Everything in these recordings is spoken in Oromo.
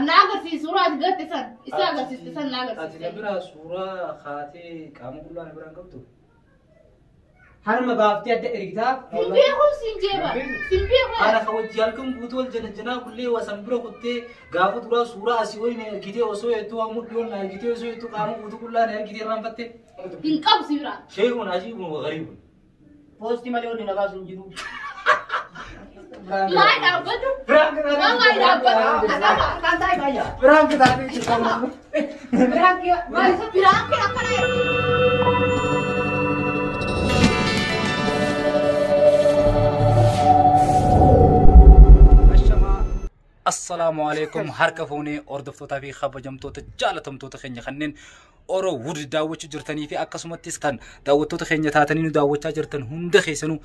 ناقص في صورة قد سن إساقة سن ناقص أتنبرا صورة خاتي كامو كلها نبرا قبتو حرم بافتي أدى إركتاب سنبيهم سنجيبا سنبيهم أنا خوت يالكم قوتول جنا كله وسنبرا قلتي قافو ترى صورة أسيوين إركتي وسوي تو أمور ديون إركتي وسوي تو كامو قوتو كلها إركتي رامفتي إنقاب سيرا شيء عجيب وغريب بوستي مليون نبغى سنجيبو ما يدابدو برانك ما يدابدو كان تاي كايا برانك تاني برانك ما يسوي برانك السلام عليكم هركفوني أردفتو في خبر جمتو تجالتم تو تخني خنين أورو ود داوتش جرتني في أكسمتيس كان داوتو تخني تاتني داوتش جرتن هند خيسنو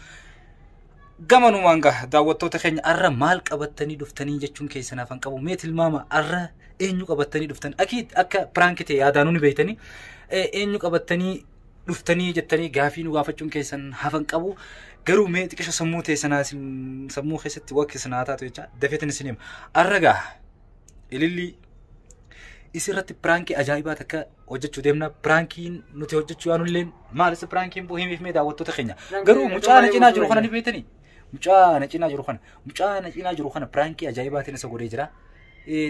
قمنو مانغا داوتو تخني أرى مالك أبتني دفتني جتشون كيسنا فانكبو ميت الماما أرى إنيو أبتني دفتن أكيد أكا برانكتي يادانوني بيتني إنيو أبتني دفتني جتني غافين وغافتشون كيسن هفانكبو قرو ميت كيش سمو تيسنا سمو خيست وقت سناتاتو يجا دفتني سنيم أرى اللي isirratti pranki ajaa'iba takka hojjechuu deemna prankiin nuti hojjechuu yaanu illeen maal isa prankiin boo himiif mee daawwattoota keenya garuu mucaa na cinaa jiru kana ni beektanii mucaa na cinaa jiru kana prankii ajaa'ibaatiin isa godhee jira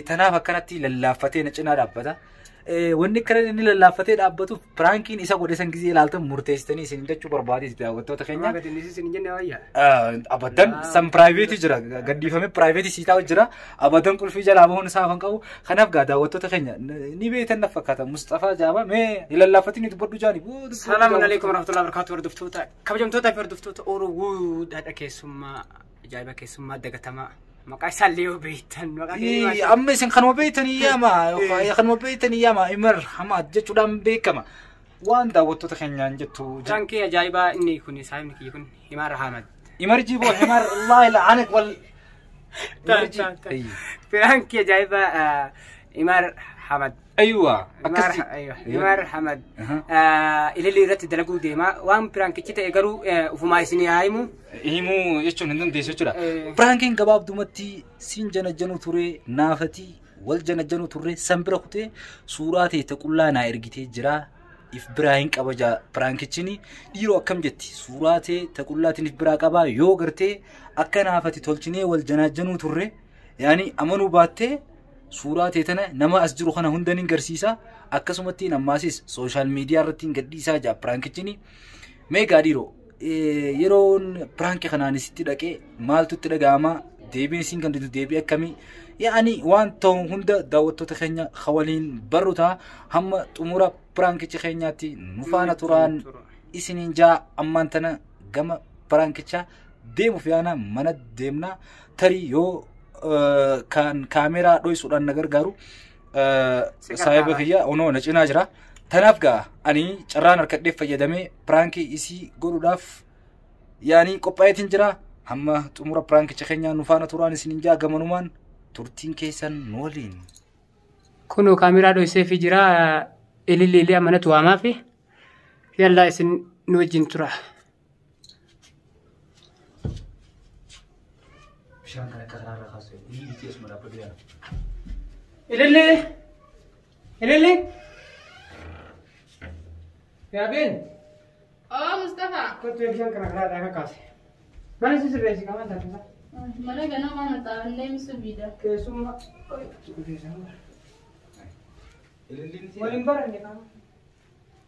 tanaaf akkanatti lallaafatee na cinaa dhaabbata wanni kana inni lallaafatee dhaabbatu prankiin isa godhe san gizee ilaaltan murteessitanii isin jechuu barbaadee daawwattoota keenya abadan san private jira gaddifame private siitaa jira abadan qulfii jalaa bahuun isaa afan qabu kanaaf gaa daawwattoota keenya ni beektan na fakkaata Mustafa Jaaba mee lallaafatiin dubbadhu jaani Salaamu alaykum warahmatullahi wabarakatuh hordoftoota kabajamtoota fi hordoftoota Oromoo dhaadha keessummaa ajaa'iba keessummaa dagatamaa maqaa salliyo beektan maqaa amma isin kanuma beektanii yaama Imar Hamad jechuudhaan beekama waan daawwattoota keenyaan jettu prankii ajaa'ibaa inni kun saayimni kiyya kun Imar Hamad Imar jibo Imar Allah ilaanik wal prankii ajaa'ibaa Imar Hamad أيوة إمار حمد اللي رت دلقو ديما وان برانكي تي غرو وفما يسني هايمو يشون هندن ديسو جرا برانكين غباب دومتي سين جنجنو توري نافتي والجنجنو توري سمبرخوتي سوراتي تقولا نا ارغيتي جرا إفبراهيم كبجا برانكيتشني ديرو أكم جتي سوراتي تقولاتي إفبرا كبا يوغرتي أكنا فتي تولشني والجنجنو توري يعني أمنو باتي suuraa tana nama as jiru kana hundanin garsiisa akkasumatti namaasis social media irratti gaddiisaa jaa prankichini mega diro yeroon prank kanaan sitti dhaqee maaltu itti dhagaama deebiin siin kan deebii akkami yaani waan ta'u hunda daawwattoota keenya khawaliin baruta hamma xumura prankichi keenyaatti nufaana turaan isiniin jaa ammaan tana gama prankicha deemuuf yaana mana deemna tarii yoo kan kamera doi sudan nagar garu saayiba kiyya ono na cina jira tanaaf gaa ani carraan harkadheef fayyadame pranki isi godhuudhaaf yaani qophaa'eetiin jira hamma xumura prankicha keenya nufaana turaan isiniin jaa gamanumaan turtiin keessan waliin kuno kamera doi seefi jira ililili amanatu waamaafi yalla isin nu wajjin tura شانكنا كرارة خاصة اللي تيسمع لا بدينا إللي يا بين مصطفى كنت يبشان كرارة كاسي ما نسيت الرئيس كمان ترى مرة جانا ما نتعلم نيم سبيدا كسوما وين برا نيكا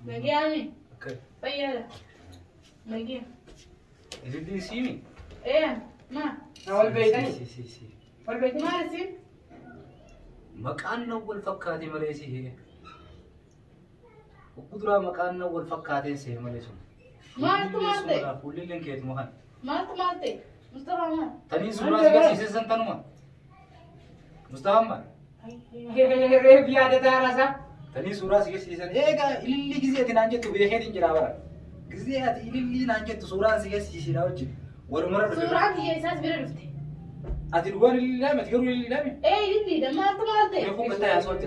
بقي أمي بيا بقي اللي سيني إيه ما أول بيتني سي أول بيتني ما رسيب مكان أول فكاتي مليسي هي وقدرة مكان أول فكاتي سي مليسون ما تمالتي كل اللي كيت مهان ما تمالتي مصطفى ما تاني سورة سي سنتانو ما مصطفى ما ريب يا داراسا تاني سورة سي سنتانو إيه كا اللي جزية تنانجة تبيه هذين جرابرا جزية اللي نانجة سورة سي سنتانو ورمرة سورة هي أساس بيرفتي أتلوان اللي لا ما تقولوا اللي لا إيه اللي ده ما تمالتي يكون بتاعي صوت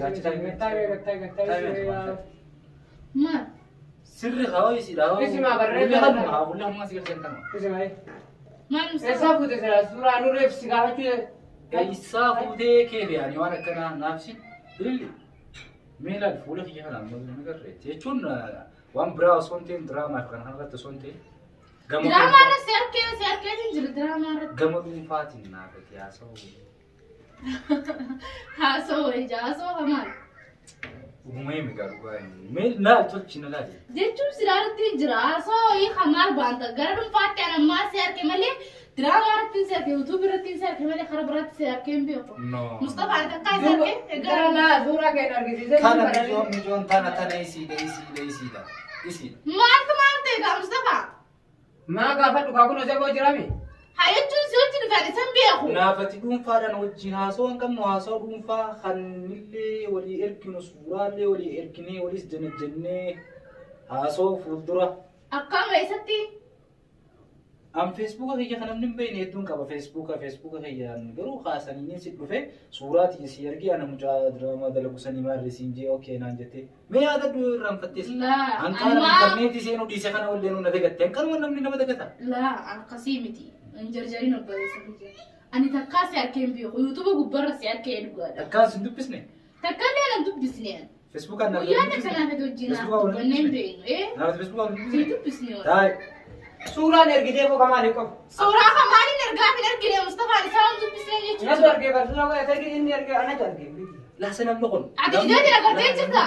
ما سر خوايسي لا اسمع برا ولا ما سير سنتنا اسمع ما إيه سافو تسلا سورة نور في سكارة isaa fuutee kee yaani waan akkana naafsin billi meela fuula kiyya kana amma nagarreetti jechuun waan biraa osoo hin ta'in diraamaa kan irratti osoo hin ta'in Drama irra seerkee hin jiru drama irratti. gama dhuunfaatiin naafati Haasoo haasoo hamaan. Umumee migaa dhugaa meel naal tolchi na laali. Jechuun silaarratti jira haasoo hamaan baanta gara dhuunfaatti anammaa seerkee malee drama irratti seerkee YouTube irratti seerkee malee karaa biraatti seerkee hin beeku. Mustafa takkaa seerkee Gara naa suuraa kee argisiisee. Kana mijoon tana isiidha. Maaltu maal ta'e gaa Mustafa? Maa gaafa dhugaa kun osoo jirami. Haa jechuun si wajjin dhufanii san beeku. Naafati dhuunfaadhaan wajjin haasoo hin qabnu haasoo dhuunfaa kan illee walii erginu suuraallee walii erginee waliis jennee haasoo fuuldura. Akkam eessatti? Am Facebooka kiyya kan namni hin beekne hedduun qaba Facebooka kiyyaan garuu haasanii si dhufe suuraatii si ergi ana mucaa diraamaa dalagu sanii maarree siin jee okee naan jettee mee yaada irraanfattees hanqaara intarneetii seenuu dhiise kana wallee nu na dagatte hanqaruma namni nama dagata. Laa akkasii miti hin jarjariin obboleessa kiyya. Ani takkaa si harkee hin beeku YouTube gubbarra si harkee dhugaadha. Takkaan si dubbisne? Takkallee na dubbisneen. Facebookaan na Guyyaa takka naaf hojii naaf dubbannee hin beeknu. Naaf Facebookaan Si dubbisne. Suuraan ergitee koo kamaanii qofa. Suuraa kamaanii ergaa fi ergine Mustafaan isaa waan dubbisnee jechuudha. Natu argee barsiisaa koo ergi inni ergee anatu argee. Laasa namni kun. Ati ijoollee agartee jirta?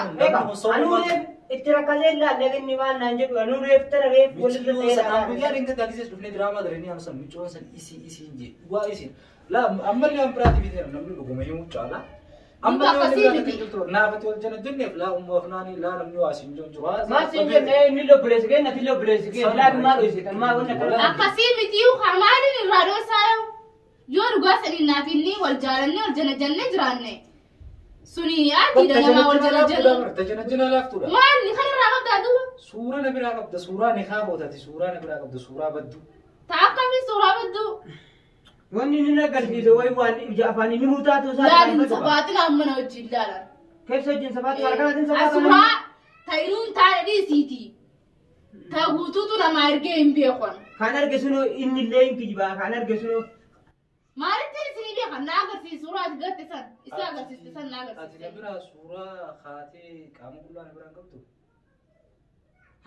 Anuulee itti rakkatee ilaalle inni waan naan jedhu anuulee tara reef walirra Michoo guyyaa dinga taasises dhufnee diraamaa daranii anu san michoon san isiin jee waa isiin. Laa ammallee waan biraatiif ittiin namni dhuguma himuu caala. Ammallee waan biraatiif ittiin naafati wal jala jenneef laa ummaaf naanii laa namni waa siin jiru. Maatiin jennee inni lobbileessi kee nati lobbileessi kee laa maal hojjetan maa wanna kana. Akkasii miti kamaaniin irraa dhoosaa yoo dhugaa sanii naaf inni wal jaalannee wal jala jennee jiraanne. Suni adiidha namaa wal jala jala. Tajaajila laaftuudha. Maalni kanarraa qabdaa duuba? Suuraa na biraa qabda suuraa ni haa bootati suuraa na biraa qabda suuraa baddu. Ta'a akkamiin suuraa baddu? Wanni inni agarsiise wayi waan ija afaan inni mutaatu isaa. Laalin safaatiin hammana wajjin ilaalan. Keessa wajjin safaatu harkanaatiin safaatu. Suuraa ta'inuun taa'ee dhiisiiti. Ta'a guutuutu namaa ergee hin beekon. Kan arge sunu inni illee hin kijibaa kan arge sunu. Maalitti isinii beekan na agarsiisu suuraa ati gatte san isa agarsiiste san na Ati na agarsiiste. biraa suuraa kaatee qaama qullaa na biraan qabdu.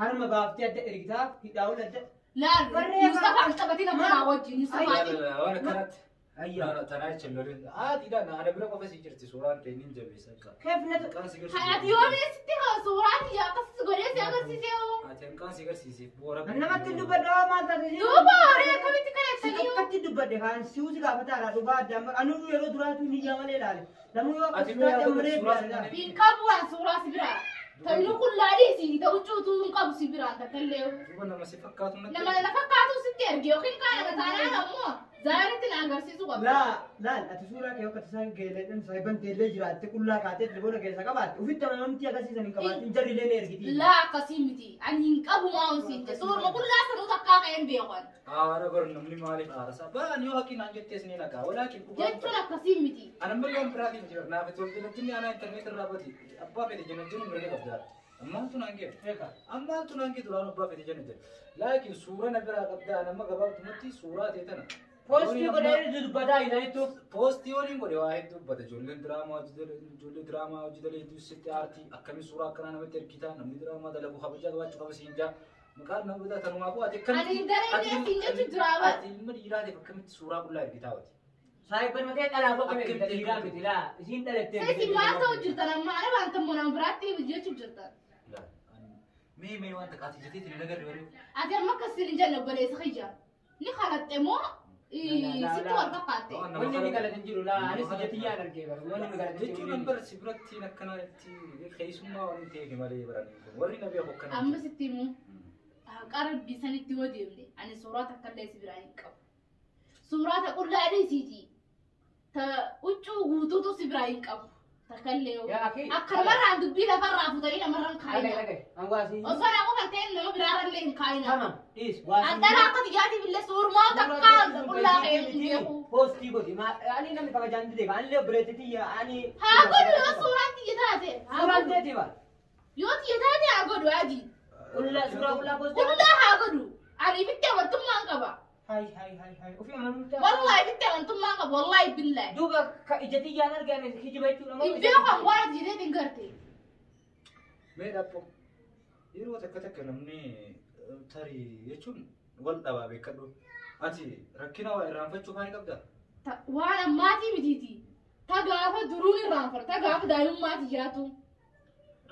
Harma baaftee adda ergitaa hidhaa'uun adda. Laal Mustafaan taphatiin namaa wajjin Mustafaatiin. Waan akkanatti. Ayyaa. Tanaa jecha lolin. Adiidhaan ana bira qofa si jirti suuraan keenyin jabeessa akka. Keefnatu. Hanqaan si garsiise. Hayati yoo miisitti haa suuraa kiyya akkasii godhee si agarsiisee hoo. Ati hanqaan si garsiise boora. Namatti dubbadhaa maal taate? Duuba horii akkamitti kadhatanii hoo. Akkatti dubbadhe kan si'uusi gaafataadha dhugaa adda anuu yeroo duraatu ni malee ilaale. Namni yoo Ati akkasitti mee dammaree suuraa ilaale. Hin qabu waan suuraa si biraa. Ta'inuu qullaadhii si ta'u cuutuu hin qabu si biraa takkallee. Duuba nama si fakkaatu natti. Nama na fakkaatu sitti erge yookiin kaan mataanaan ammoo zaaritti na agarsiisu qaba. Laal ati suuraa kee akka isaan geeleedhaan saayiban teellee jiraatte qullaa kaatee liboona keessa qabaatte ofitti amanamtii agarsiisan hin qabaatte hin jarri illee ni ergiti. Laa akkasii miti. Ani hin qabu maa hunsiinte. Suuruma qullaa sanuu takkaa ka'een beekan. Aara bar namni maaliif aarasa? Baan yoo hakiin aan jettees ni nagaa. Walaakin dhugaa. Jechuun akkasii miti. Ana malee waan biraatiin jira. Naaf itti wajjin ana internet irraa bati. Abbaa fedhe jenna jiru mirga qabdaa. Ammaan tun hangee. Ammaan tun hangee duraan abbaa fedhe jenna jira. Laakiin suura na biraa qabdaa nama gabaabtumatti suuraa ta'e tana. Poostii godhee dubbataa isaaniitu. Poostii waliin godhe waa hedduu dubbata. Ijoolleen diraamaa hojjetale hedduu sitti aartii akkamii suuraa akkanaa namatti ergitaa namni diraamaa dalagu kabajaa qabaachuu qaba siin jaa. Maqaan nama bitaa tanumaafuu ati akkamitti. Ani daree siin jechuun diraama. Ati ilma dhiiraatiif akkamitti suuraa qullaa ergitaa wati. Saayiban matee dhalaafoo qabee ergita dhiiraa miti laa isiin dhalattee. Sesi maal ta'u jirtan amma ana waan tammoo nama biraatti jechuun jirtan. Mee wanta kaati jettee tini nagarri warri. Ati amma akkasiin hin jenne obboleessa kiyya. Ni kadhatte moo sitti wal fakkaatte. Wanni inni galatan jiru laa anis ijatiyyaan argee bara wanni inni galatan jiru. Jechuun nan bara si biratti akkanatti keessummaa waan ta'eef malee baranii warri na beeku akkana. Amma sitti immoo qarabbii sanitti yoo deemne ani suuraa takkallee si biraa hin qabu. Suuraa ta qullaa dhiisiiti. Ta huccuu guutuutu si biraa hin qabu. Takkallee akka namarraan dubbii lafarraa futanii namarraan kaayina. Osoo nama kan ta'e nama biraarrallee hin kaayina. Addana akka xiyyaatiif illee suurmaa takkaa qullaa ka'ee hin beeku. Poostii godhi ani namni kabajaan dide kan illee bireetti ani. Haa godhu yoo suuraan xiyya taate. Suuraan teeti ba. Yoo xiyya taate haa godhu adii. Suuraa poostii. Qullaa haa godhu. Ani bitti amantummaan qaba. هاي وفي عمل والله بنت انتم ما قب والله بالله دوبا كإجتي جانا رجعنا هجي بيتو لما يبيعهم ورد جديد انقرتي Mee dhaabbo yeroo takka takka namni tarii jechuun wal dhabaa beekadhu. Ati rakkina waa irraanfachuu faani qabdaa? waan ammaatii mitiiti ta gaafa duruun irraanfar ta gaafa daa'imummaati jiraatu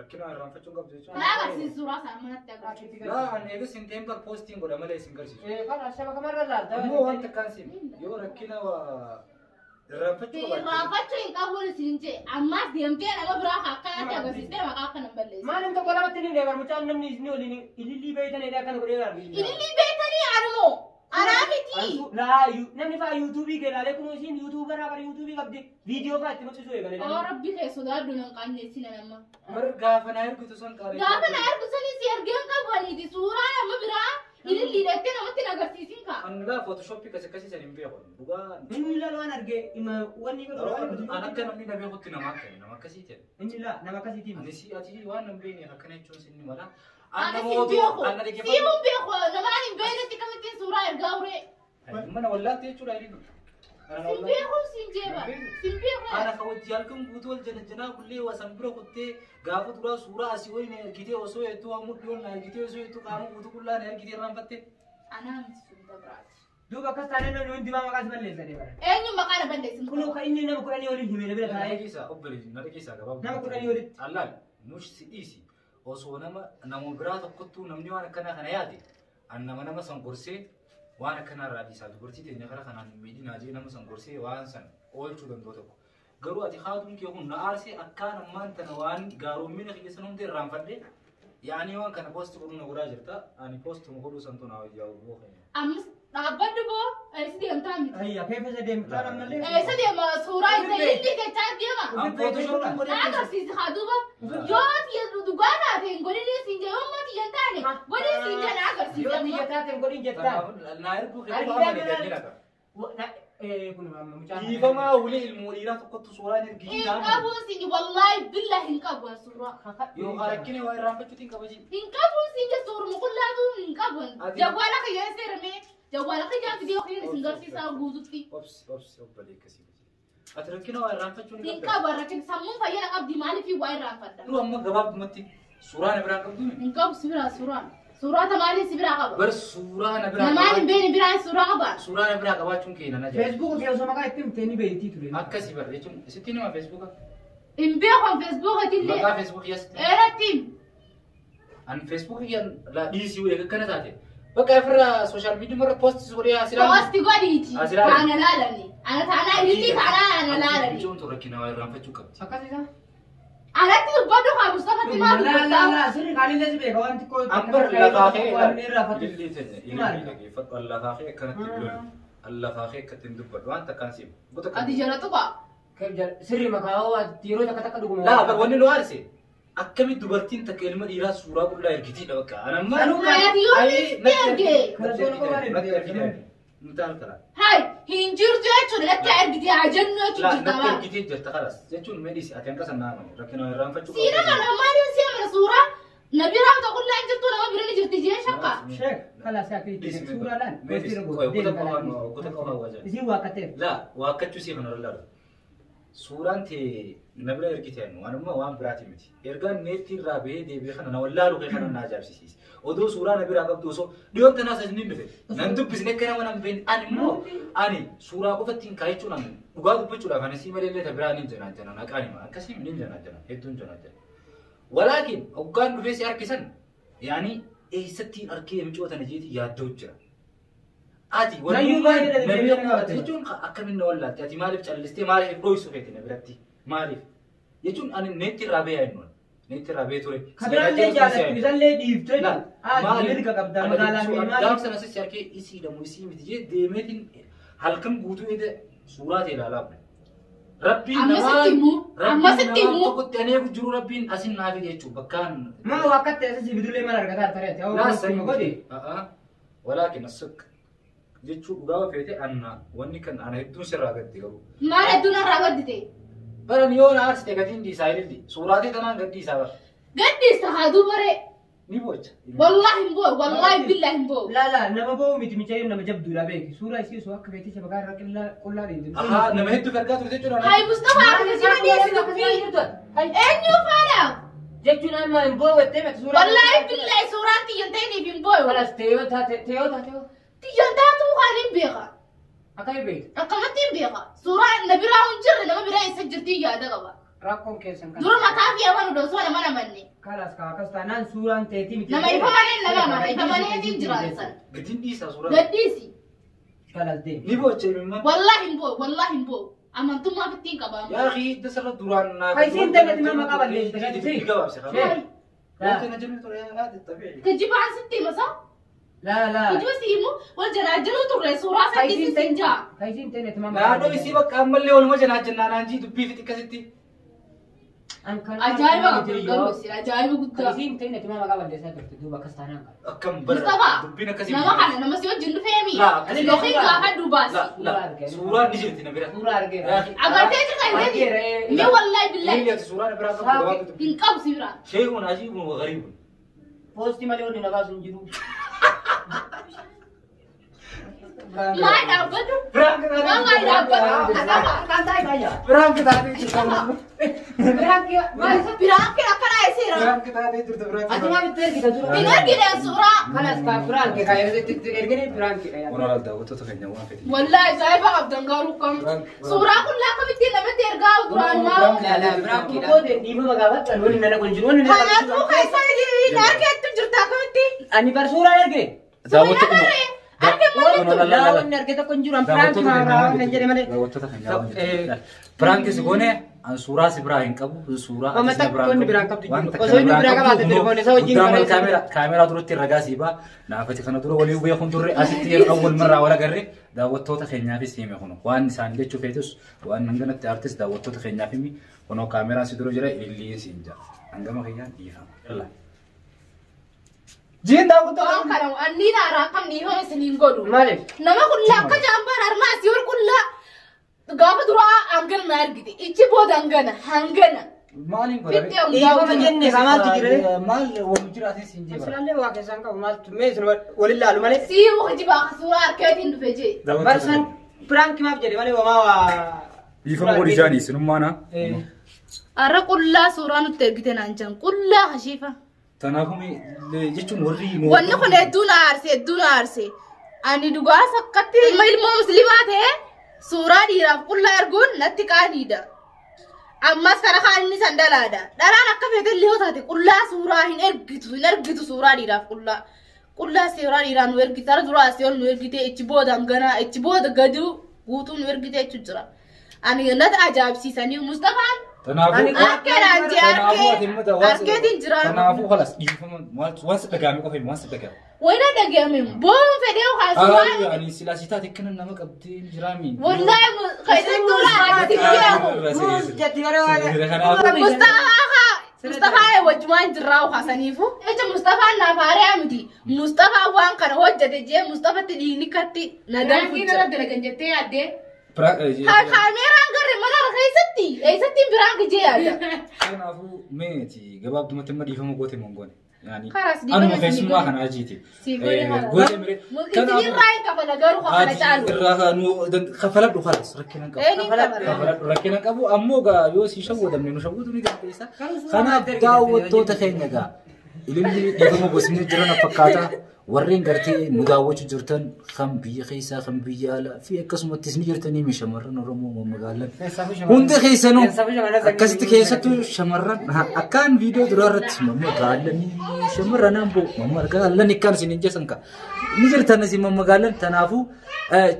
Rakkina waa irraanfachuu qabdu jechuun. kanaa agarsiisu suuraa isaa manatti agarsiisu Laa ani eegas hin teembar poostiin godha malee isin garsiisu. خلاص شبكة مرة لا Ammoo waan takkaan siin yoo rakkina waa irraanfachuu qabaate. irraanfachuu hin qabuun isin jee ammaas deemtee nama biraa akkanatti agarsiistee maqaa akka nan balleessu ما نمت ولا بتنين ده برمجان نمني إذنه اللي بيتنا إذا كانوا قريبا ilillii beektanii anumoo anaa miti لا نمني فا يوتيوبي كلا لكن وسين يوتيوبر أبر يوتيوبي قبضي فيديو فات مكسو يقال oo rabbi kee sodaadhu nan qanneessina nama Mar gaafa na ergitu san qaalee. gaafa na argusanii si ergeen qabaniiti suuraa nama biraa ilillii dheettee namatti hin agarsiisin kaa An laa footoshooppii kasi kasi san hin beeku. Dhugaa. إني لا لو أنا أرجع إما واني An akka namni na beekutti nama akkami nama akkasii ta'e. إني لا نما كذي تيم Ani si ati waan nan beekne akkana jechuun sinni mala. ana An sin namoota beeku an na dhaggeeffatu. siimuun beeku namaan hin beeknetti kamittiin suuraa ergaa uree Mana wallaatti jechuudha inni. sin beeku sin jeeba sin beeku Ana ka wajji halkan guutuu wal janajjanaa kullee wasan bira kuttee gaafa duraa suuraa asii wayii na ergitee osoo hedduu hamuu dhiyoon na ergitee osoo hedduu qaama guutuu qullaa na ergitee irraanfatte. anaa miti sun dabraati دوبا كستانين لو ندي ما مقاس بلي زدي برا eenyu maqaa na balleessin كلو كإني نما كراني ولي همي نبي Na لها dhageessaa obboleessi na dhageessaa gabaabaa. Nama kudhanii olitti. Allaal nush si dhiisi osoo nama biraa tokkottuu namni waan akkanaa kana yaade an nama san gorsee waan akkanaa irraa dhiisaa dubartii teenya kara kanaan miidhinaa jee nama san gorsee waan san oolchuu danda'u tokko. Garuu ati haatuun kee kun na aarsee akkaan ammaan tana waan gaaroommina kiyya san hundi irraanfadhe yaani waan kana poosti godhuu na godhaa jirta ani poostuma godhuu santu naa wajjaa boo keenya. ammas dhaabbadhu boo eessi deemtaa miti هيا كيف زدي ترى ملي eessa deema suuraa itti ilillii jechaa deema An footoshooppii na godhee agarsiisi haa duuba yoo tiyya dhugaa taate hin godhinii siin jee yommuu tiyya hin taane godhii siin jee na agarsiisi يوتي amma جتات قولين جتات naa erguu kee waan ani jira. كل ما مجال Dhiifamaa ulee ilmoo dhiiraa tokkottu suuraan ergitee hin taa'an. qabu siin wallaahi billaa hin qabu suuraa Yoo rakkina waa irraanfachuutiin kabaji. hin qabu siin jee suuruma qullaatu hin qabu jawwaala kiyya seeramee jawwaala kiyyaa fidee kiyya isin garsiisaa guututti Obsi obbolee akkasii. Ati rakkina waa irraanfachuun hin qabu rakkin sammuun fayyada qabdi maaliif waa irraanfadda Duruu amma gabaabumatti suuraa na biraa qabdu hin qabu si biraa suuraa tamaalii si biraa qaba bar suuraa na biraa namaan hin beekne biraa suuraa qaba suuraa na biraa qabaachuun kee na ajaa'iba. فيسبوك في أسماء كاي تيم تاني بيتي تري Akkasii bar jechuun sitti nima feesbuuka. hin beekan feesbuukati Maqaa illee feesbuukii as eerattiin an feesbuukii la dhiisii wayii akkana taate. Bakka ofirraa sooshaal miidiyaa irra poostii godhee asirraa. poosti godhiiti Asirraa. ana laalani ana taanaa ilillii taanaa ana laalani Jechuun tu rakkina waa irraanfachuu qabdi. أكاسيسا anatti dubbadhu haa mustafatti maa لا لا dubbadhu لا سوري قال لي لازم يكون أنت كوي Ambar lafaa kee رافت ilillii tenne ilillii dhageeffadhu allafaa kee akkanatti lolu allafaa kee akkatti hin dubbadhu waan takkaan siif. ati jalatu qaa كيف جل سري مكاو تيرو تك تك دغمو Laa bar wanni nu aarse akkamitti dubartiin takka ilma dhiiraa suuraa qullaa ergitiidha bakka. Anamma Ati yoo dhiisti erge nuti halkala. hai hin jirtu jechuudha lakki ergiti haa jennu jechuudha Natti jirtama ergitee jirta kalas jechuun medhisi ati hanqasa naamani rakkina irraanfachuu siina kana maaliin si amana suuraa na biraa ta'ullaa hin jirtu nama bira ni jirti jee shakka شيخ خلاص يا في سورة لان زي واكتير laa waakkachuu sii kana lalu suuraan tee na bira ergitee anu anumma waan biraati miti ergaan neetti irraa bahee deebi'ee kana na wallaalu kee kana na ajaa'ibsiise odoo suuraa na biraa qabdu osoo dhiyoon tanaas as ni dhufe nan dubbisne akka nama nan beekne ani immoo ani suuraa qofattiin kaayachuun an dhugaa dubbachuudhaaf ani sii malee ta biraa ni janaa jana naqaan hima akkasii ni janaa jana hedduun janaa jana walaakin hoggaan dhufee si harkisan yaani eessattiin arkee micootana jeeti yaaddoo jira. Ati jechuun akkamiin na wallaatti ati maaliif callistee maaliif dhooysu feete na biratti maaliif jechuun ani neetti irraa bee yaa'in neetti irraa bee ture. كبيران لي جالس مثال لي ديف تاني مالك كقبضة مقالة مالك gaafsa na sisi harkee isii dhamu isii miti jee deemeetiin halkan guutuu ede suuraa ta'e ilaalaa bule. Rabbiin Ammasitti immoo tokkotti aneeku jiru rabbiin asin naa fide jechuun bakkaan. ما وقت أساسي بدون لي ما نرجع ترى أو Laa بس sanii ما قدي walaakin asuk jechuun dhugaa feete anna wanni kan ana hedduun sirraa gatti qabu. maal hedduun irraa gaddite Baran yoo na aarsite gatiin dhiisaa ililli suuraatee tanaan gadhiisaa bara. gaddiista haa dubaree نبوش والله مبو والله بالله مبو لا نما بو متمجين نما جبدو لا بيك سورة يسي سواك بيتي شبكة كلها دي اه نما هدو فرقات وتجرا هاي مصطفى عارف دي انيو فانا جبتنا ما مبو وتبع سورة والله بالله صوراتي ينتهي في مبو خلاص تيوتا تيجنتاتو خالين بيغا أكاي بيت أقامتين بيغا صورة النبي راهم جر لما بيرا يسجل تيجا دغبا راكم كيسن دور ما كافي أمان ودوسونا ما نمني خلاص كاكس تانان سورة تيتي نما يفهمني نما ما يفهمني دين جراسن قدين ديسا صورة قديسي خلاص دي نبوش من والله مبو أما أنتم ما بتين كبام يا أخي دسر دوران هاي تاني ما قبل ليش تجي جواب سخاف لا ممكن أجمع ترى هذا الطبيعي تجيب عن ستي مسا لا تجيب سيمو والجناجلو ترى صورة ستي سنجا هاي تاني تمام لا نو يسيبك أمل لي ولا جنا جنا نجي دبي في تكستي أجايب أجايب قدام هاي تاني تمام قبل ليش هذا تدوب كستانا كم برا مصطفى دبينا كسي نما خلنا نما سيو جنو فهمي لا أنا لوخي قاعد دوباس لا صورة نجيت نبرة سورة أرجع يا أخي أقعد تيجي مي والله بالله هي صورة نبرة كم إنكم سيرا شيء عجيب وغريب بوستي مليون نبغى سنجرو ما يدابدو برانك ما يدابدو كان تاي كايا برانك تادي براك أكنا يسيرا برانك تادي ترد برانك أتما بتر كده ترى إنك كده صورة خلاص كافران كايا ترجعني بران كايا وانا رالدا وتتخيل نوان في والله جايبة عبدن قاروكم صورة كلها كبتي لما ترجعوا دران ما لا بران كده كده دي ما قابت ولا نلا كنجرو ولا هذا تو كيسا يجي نارك تجرتا كبتي أني برسورة أرجع دعوتك لا نرجع كنجرو بران كمان نجري مالي برانك سكونه عن سورة سبراهيم كابو سورة وما تكون بران كابو وصوي بران كابو تليفون سوي جيم كاميرا دروتي رجاسيبا نافتي خنا درو ولي وبيخون دري أسيتير أول مرة ولا جري دعوتو تخينيا في سيمي خنو وان ساندي تشوفيتوس وان عندنا تارتس دعوتو تخينيا في مي ونو كاميرا سيدرو جرا اللي سينجا عندما خيان يفهم يلا جين دعوتو كانوا أني نارا كم نيهم سنين قدو مالك نما كلها كجامبر أرماس يور كلها قابل درا أنجل نارجدي إيش بود أنجنا هنجنا مالين فيديو إيه فما جنة كمان تجري مال ومجراتي سينجا بس لا واقع سانكا ومال تميز ولا لا مالك سيو خجيبا صورة أركيدين بفجي برسن برانك ما بجري مالك وما يفهم ورجاني سنمانا أرى كلها صورة نترجتين أنجان كلها خشيفة تناكمي جيتون وري wanni kun hedduun aarse ani dhugaa sakkatti ilma ilmoo muslimaa ta'e suuraa dhiiraaf qullaa erguun natti qaaniidha ammas kana kaanni sandalaadha dharaan akka feete illee taate qullaa suuraa hin ergitu suuraa dhiiraaf qullaa suuraa dhiiraa nu ergite tara duraa se'oon nu ergite ichi booda hanganaa ichi booda gaduu guutuu nu ergite jechuun jira ani natti ajaa'ibsiisanii Mustafaan أركيدين جرام. تنافو خلاص يفهم وانس دقامي قفي وانس دقام. وين دقامي؟ بوم فيديو خلاص. يعني سلاسيتات كنا نمك أبدين جرامي. والله خيرت ولا مصطفى وجمان جراو حسنيفو. إيش مصطفى نافاري عمدي. مصطفى وان كان هو جدّي مصطفى تديني كتي ندم. كنا ندرك جنتي عدّي. كاميرا غير ما رخيستي ايستي برانك جياده انا ابو ميتي جباب تمتم دي فمو غوتي مونغون يعني خلاص دي انا فيس ما كان اجيتي غوتي مري كان راي كفلا غير خفلا تعالوا خفلت خلاص ركنا ابو اموغا يوسي شود من شودني قبيسا خنا داوتو تخينغا اللي دغمو بسمي جرنا فكاتا ورين قرتي مداوج جرتن خم بي خيسا خم بيالا في قسم تسني جرتني مش شمرن رمو مغالن هند خيسنو كست خيستو شمرن اكان فيديو درارت مغالن شمرن امبو مغالن كان سنجه سنكا نجرتن سي مغالن تنافو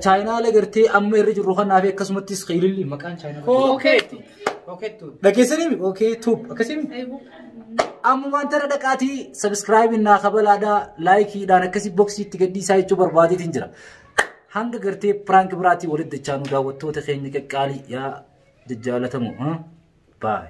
چاينا لغرتي ام يرج روخنا في قسم تس خيللي مكان چاينا اوكي تو دكيسني اوكي توب اكسيم أما أنت ردكاتي سبسكرايب إننا خبلادا لايكي دانا كسي بوكسي تقدي سايتشو بربادي تنجرا هنگا گرتي پرانك براتي ولد دچانو داوتو تخيني كالي يا دجالتمو باي